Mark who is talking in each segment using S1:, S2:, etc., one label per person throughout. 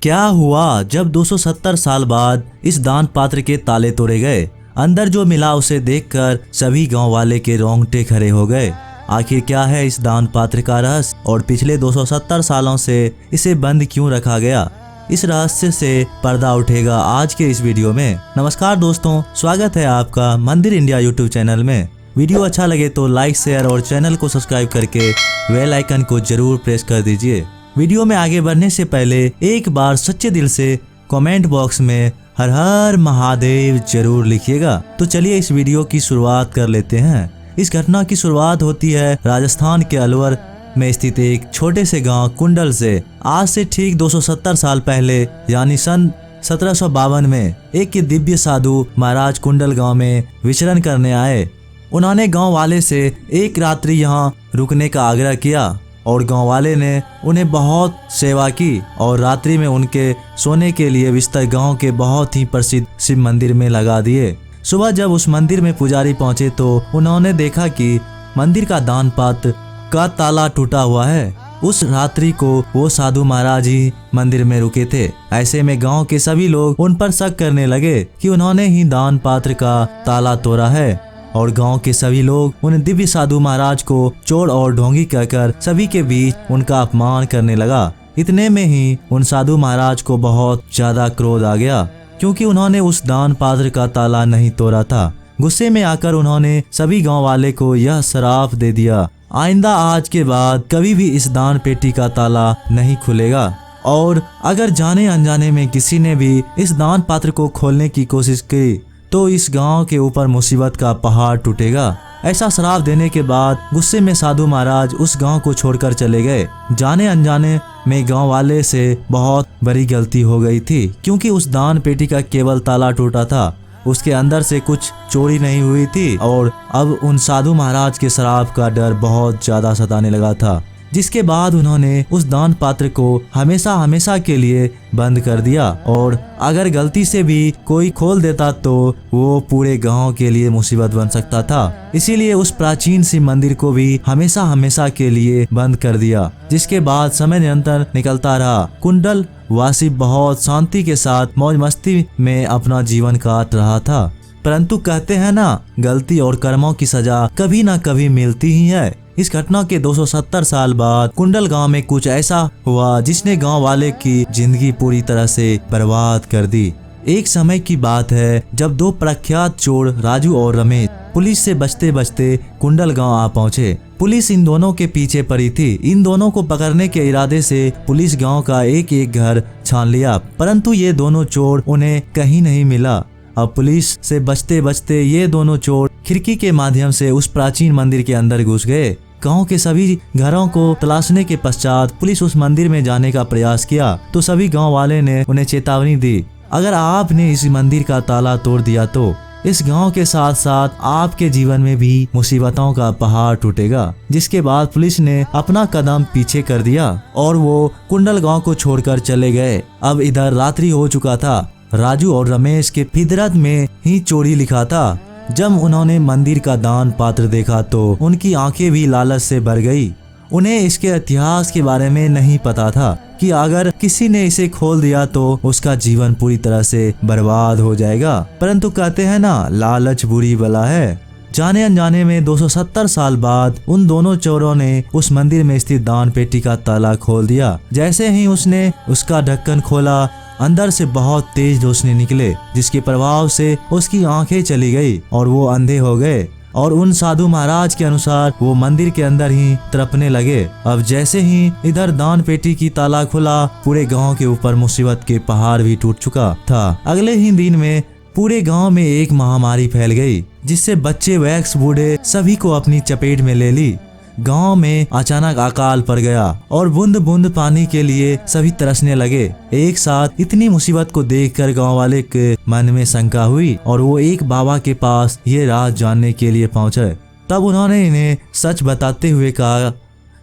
S1: क्या हुआ जब 270 साल बाद इस दान पात्र के ताले तोड़े गए। अंदर जो मिला उसे देखकर सभी गांव वाले के रोंगटे खड़े हो गए। आखिर क्या है इस दान पात्र का रहस्य और पिछले 270 सालों से इसे बंद क्यों रखा गया, इस रहस्य से पर्दा उठेगा आज के इस वीडियो में। नमस्कार दोस्तों, स्वागत है आपका मंदिर इंडिया यूट्यूब चैनल में। वीडियो अच्छा लगे तो लाइक, शेयर और चैनल को सब्सक्राइब करके बेल आइकन को जरूर प्रेस कर दीजिए। वीडियो में आगे बढ़ने से पहले एक बार सच्चे दिल से कमेंट बॉक्स में हर हर महादेव जरूर लिखिएगा। तो चलिए इस वीडियो की शुरुआत कर लेते हैं। इस घटना की शुरुआत होती है राजस्थान के अलवर में स्थित एक छोटे से गांव कुंडल से। आज से ठीक 270 साल पहले यानी सन 1752 में एक दिव्य साधु महाराज कुंडल गांव में विचरण करने आए। उन्होंने गांव वाले से एक रात्रि यहां रुकने का आग्रह किया और गांव वाले ने उन्हें बहुत सेवा की और रात्रि में उनके सोने के लिए बिस्तर गांव के बहुत ही प्रसिद्ध शिव मंदिर में लगा दिए। सुबह जब उस मंदिर में पुजारी पहुंचे तो उन्होंने देखा कि मंदिर का दान पात्र का ताला टूटा हुआ है। उस रात्रि को वो साधु महाराज ही मंदिर में रुके थे। ऐसे में गांव के सभी लोग उन पर शक करने लगे कि उन्होंने ही दान पात्र का ताला तोड़ा है और गांव के सभी लोग उन दिव्य साधु महाराज को चोर और ढोंगी कहकर सभी के बीच उनका अपमान करने लगा। इतने में ही उन साधु महाराज को बहुत ज्यादा क्रोध आ गया क्योंकि उन्होंने उस दान पात्र का ताला नहीं तोड़ा था। गुस्से में आकर उन्होंने सभी गांव वाले को यह श्राप दे दिया, आइंदा आज के बाद कभी भी इस दान पेटी का ताला नहीं खुलेगा और अगर जाने अनजाने में किसी ने भी इस दान पात्र को खोलने की कोशिश की तो इस गांव के ऊपर मुसीबत का पहाड़ टूटेगा। ऐसा श्राप देने के बाद गुस्से में साधु महाराज उस गांव को छोड़कर चले गए। जाने अनजाने में गांव वाले से बहुत बड़ी गलती हो गई थी क्योंकि उस दान पेटी का केवल ताला टूटा था, उसके अंदर से कुछ चोरी नहीं हुई थी और अब उन साधु महाराज के श्राप का डर बहुत ज्यादा सताने लगा था, जिसके बाद उन्होंने उस दान पात्र को हमेशा हमेशा के लिए बंद कर दिया और अगर गलती से भी कोई खोल देता तो वो पूरे गांव के लिए मुसीबत बन सकता था। इसीलिए उस प्राचीन शिव मंदिर को भी हमेशा हमेशा के लिए बंद कर दिया। जिसके बाद समय निरंतर निकलता रहा। कुंडल वासी बहुत शांति के साथ मौज मस्ती में अपना जीवन काट रहा था। परंतु कहते हैं ना, गलती और कर्मों की सजा कभी ना कभी मिलती ही है। इस घटना के 270 साल बाद कुंडल गांव में कुछ ऐसा हुआ जिसने गांव वाले की जिंदगी पूरी तरह से बर्बाद कर दी। एक समय की बात है जब दो प्रख्यात चोर राजू और रमेश पुलिस से बचते बचते कुंडल गांव आ पहुंचे। पुलिस इन दोनों के पीछे पड़ी थी। इन दोनों को पकड़ने के इरादे से पुलिस गांव का एक एक घर छान लिया, परंतु ये दोनों चोर उन्हें कहीं नहीं मिला। अब पुलिस से बचते बचते ये दोनों चोर खिड़की के माध्यम से उस प्राचीन मंदिर के अंदर घुस गए। गांव के सभी घरों को तलाशने के पश्चात पुलिस उस मंदिर में जाने का प्रयास किया तो सभी गांव वाले ने उन्हें चेतावनी दी, अगर आपने इस मंदिर का ताला तोड़ दिया तो इस गांव के साथ साथ आपके जीवन में भी मुसीबतों का पहाड़ टूटेगा। जिसके बाद पुलिस ने अपना कदम पीछे कर दिया और वो कुंडल गांव को छोड़कर चले गए। अब इधर रात्रि हो चुका था। राजू और रमेश के फितरत में ही चोरी लिखा था। जब उन्होंने मंदिर का दान पात्र देखा तो उनकी आंखें भी लालच से भर गई। उन्हें इसके इतिहास के बारे में नहीं पता था कि अगर किसी ने इसे खोल दिया तो उसका जीवन पूरी तरह से बर्बाद हो जाएगा। परंतु कहते हैं ना, लालच बुरी बला है। जाने अनजाने में 270 साल बाद उन दोनों चोरों ने उस मंदिर में स्थित दान पेटी का ताला खोल दिया। जैसे ही उसने उसका ढक्कन खोला, अंदर से बहुत तेज रोशनी निकले, जिसके प्रभाव से उसकी आंखें चली गई और वो अंधे हो गए और उन साधु महाराज के अनुसार वो मंदिर के अंदर ही तड़पने लगे। अब जैसे ही इधर दान पेटी की ताला खुला, पूरे गांव के ऊपर मुसीबत के पहाड़ भी टूट चुका था। अगले ही दिन में पूरे गांव में एक महामारी फैल गई जिससे बच्चे वैक्स बूढ़े सभी को अपनी चपेट में ले ली। गांव में अचानक अकाल पड़ गया और बूंद बूंद पानी के लिए सभी तरसने लगे। एक साथ इतनी मुसीबत को देखकर गांव वाले के मन में शंका हुई और वो एक बाबा के पास ये राज जानने के लिए पहुंचे। तब उन्होंने इन्हें सच बताते हुए कहा,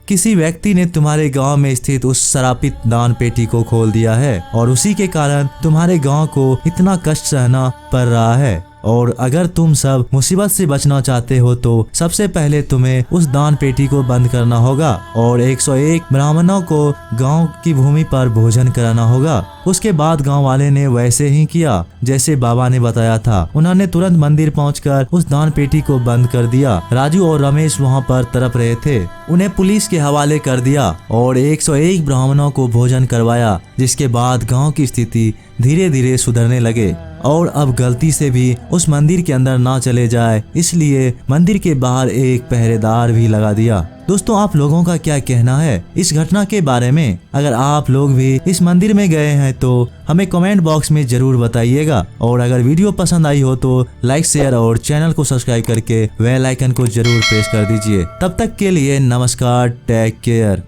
S1: किसी व्यक्ति ने तुम्हारे गांव में स्थित उस श्रापित दान पेटी को खोल दिया है और उसी के कारण तुम्हारे गांव को इतना कष्ट सहना पड़ रहा है। और अगर तुम सब मुसीबत से बचना चाहते हो तो सबसे पहले तुम्हें उस दान पेटी को बंद करना होगा और 101 ब्राह्मणों को गांव की भूमि पर भोजन कराना होगा। उसके बाद गांव वाले ने वैसे ही किया जैसे बाबा ने बताया था। उन्होंने तुरंत मंदिर पहुंचकर उस दान पेटी को बंद कर दिया। राजू और रमेश वहां पर तड़प रहे थे। उन्हें पुलिस के हवाले कर दिया और 101 ब्राह्मणों को भोजन करवाया, जिसके बाद गांव की स्थिति धीरे धीरे सुधरने लगे और अब गलती से भी उस मंदिर के अंदर ना चले जाए, इसलिए मंदिर के बाहर एक पहरेदार भी लगा दिया। दोस्तों, आप लोगों का क्या कहना है इस घटना के बारे में? अगर आप लोग भी इस मंदिर में गए हैं तो हमें कमेंट बॉक्स में जरूर बताइएगा और अगर वीडियो पसंद आई हो तो लाइक, शेयर और चैनल को सब्सक्राइब करके बेल आइकन को जरूर प्रेस कर दीजिए। तब तक के लिए नमस्कार, टेक केयर।